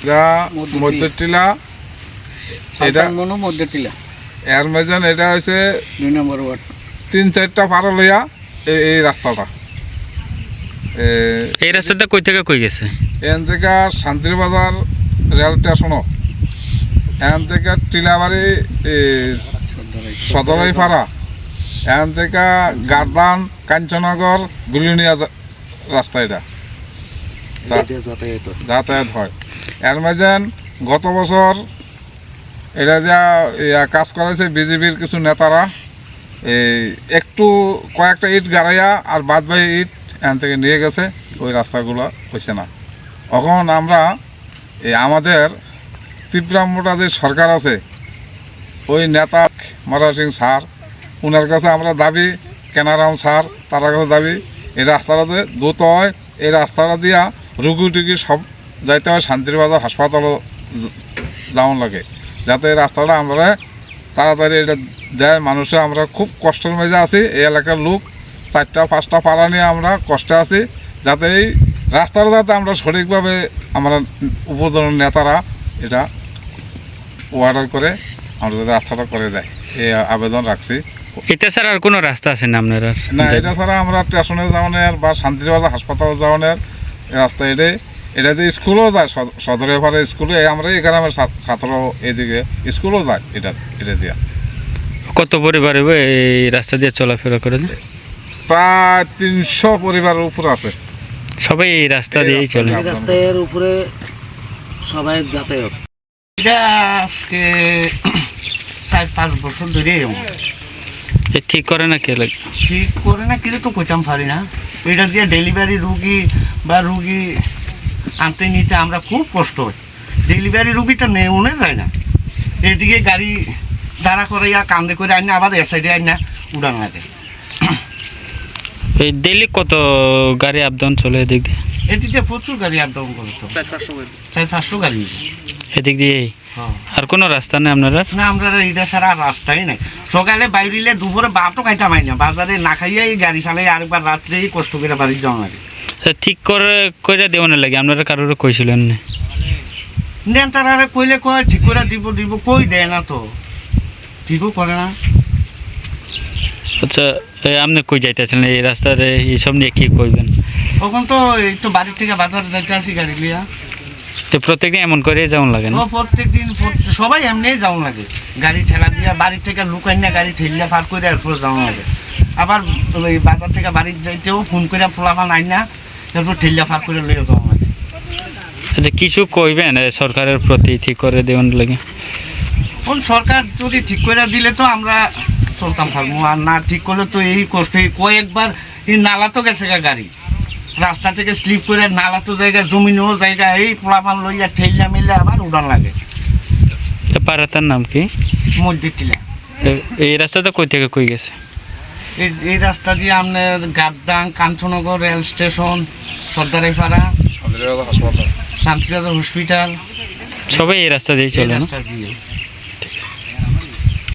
এটা মধ্যটিলা, এটা মধ্যটিলা এর মেজান এটা হচ্ছে 2 নম্বর ওয়ার্ড। 3-4টা পার লইয়া এই রাস্তাটা। এই রাস্তাটা কই থেকে কই গেছে? এখান থেকে শান্তিরবাজার রেল স্টেশনও, এখান থেকে টিলাবাড়ি সদরাই পাড়া, এখান থেকে গারদান কাঞ্চনগর বিলুনিয়া রাস্তা এটা যাতায়াত হয়। এর মাঝেন গত বছর এটা যা কাজ করেছে বিজেপির কিছু নেতারা, একটু কয়েকটা ইট গাড়াইয়া আর বাদ বাকি ইট এখান থেকে নিয়ে গেছে, ওই রাস্তাগুলো হয়েছে না। এখন আমরা আমাদের ত্রিপুরা যে সরকার আছে, ওই নেতা মরা সিং স্যার, ওনার কাছে আমরা দাবি, কেনারাম স্যার তার কাছে দাবি, এই রাস্তাটা যে দ্রুত হয়, এই রাস্তাটা দিয়া রুগী টুগি সব যাইতে হয় শান্তিরবাজার হাসপাতালও যাওয়ান লাগে, যাতে এই রাস্তাটা আমরা তাড়াতাড়ি এটা দেয় মানুষে। আমরা খুব কষ্টের মেজে আছি, এই এলাকার লোক 4টা-5টা পাড়া নিয়ে আমরা কষ্টে আছি, যাতে এই রাস্তাটা যাতে আমরা সঠিকভাবে আমরা উপজেলার নেতারা এটা অর্ডার করে আমরা যাতে রাস্তাটা করে দেয়, এই আবেদন রাখছি। এটা ছাড়া আর কোনো রাস্তা আছে না আপনার? না, এটা ছাড়া আমরা স্টেশনে যাওয়ানের বা শান্তিবাজার হাসপাতাল যাওয়ানের রাস্তা এটাতে স্কুলও যায়, সদরে পাড়া স্কুলে, আমরা এই গ্রামের ছাত্র এদিকে স্কুলও যায় এটা দিয়া। কত পরিবার এই রাস্তা দিয়ে চলাফেরা করে? প্রায় 300 পরিবারের উপর আছে, সবাই এই রাস্তা দিয়েই চলে। এই রাস্তার উপরে সবাই যাতায়াত। এটা আজকে 4-5 বছর ধরে ঠিক করে না কে লাগে? ঠিক করে না কিন্তু তো কইতাম পারি না। এটা দিয়ে ডেলিভারি রুগী বা রুগী আনতে নিতে আমরা খুব কষ্ট হয়। ডেলিভারি রুগীটা নেওয়া যায় না, এদিকে গাড়ি দাঁড়া করে কান্দে করে আইনা আবার এ সাইডে আইনা উড়ান লাগে। এই ডেলি কত গাড়ি আপ ডাউন চলে এদিক দিয়ে? এদিকে প্রচুর গাড়ি আপ ডাউন করে, তো 400-500 গাড়ি এদিক দিয়েই। আর কোনো রাস্তা নেই আপনারা? না, আমরা এটা ছাড়া আর রাস্তাই নাই। সকালে বাইরিলে দুপুরে বারোটা খাইতাম না, বাজারে না খাইয়াই গাড়ি চালাই, আরেকবার রাত্রেই কষ্ট করে বাড়ি যাওয়া লাগে। ঠিক করে দেওয়ার লাগে আপনারা কারোর কইছিলেন না? নেন তারা কইলে কয় ঠিক করে দিব কই দেয় না, তো ঠিকও করে না। আচ্ছা, আপনি কই যাইতেছেন এই রাস্তার এইসব নিয়ে কি কইবেন? তখন তো এই তো বাড়ির থেকে বাজারে যাইতে আসি গাড়ি লিয়া। তো প্রত্যেকদিন এমন করে যাওয়ান লাগে না? প্রত্যেক দিন সবাই এমনি যাওয়া লাগে, গাড়ি ঠেলা দিয়া বাড়ির থেকে লুকাই না গাড়ি ঠেলিয়া ফার করে এরপর যাওয়া লাগে। আবার ওই বাজার থেকে বাড়ি যাইতেও ফোন করে ফোলাফান আই না, এরপর ঠেলিয়া ফার করে লইয়া যাওয়া লাগে। আচ্ছা, কিছু কইবেন সরকারের প্রতি ঠিক করে দেওয়ার লাগে? কোন সরকার যদি ঠিক করে দিলে তো আমরা চলতাম পারবো, আর না ঠিক করলে তো এই কষ্ট। কয়েকবার এই নালা তো গেছে গাড়ি, রাস্তা থেকে স্লিপ করে নালা তো জায়গা, জমিনও জায়গা, এই পোলাপান লইয়া ঠেলিয়া মিলে আবার উড়ান লাগে। পাড়াটার নাম কি? মধ্যটিলা। এই রাস্তাটা কই থেকে কই গেছে? এই রাস্তা দিয়ে আপনার গাদ্দাং, কাঞ্চনগর রেল স্টেশন, সর্দারাইপাড়া, শান্তিবাজার হাসপাতাল, শান্তিবাজার হসপিটাল, সবাই এই রাস্তা দিয়ে চলে না? রাস্তা দিয়ে।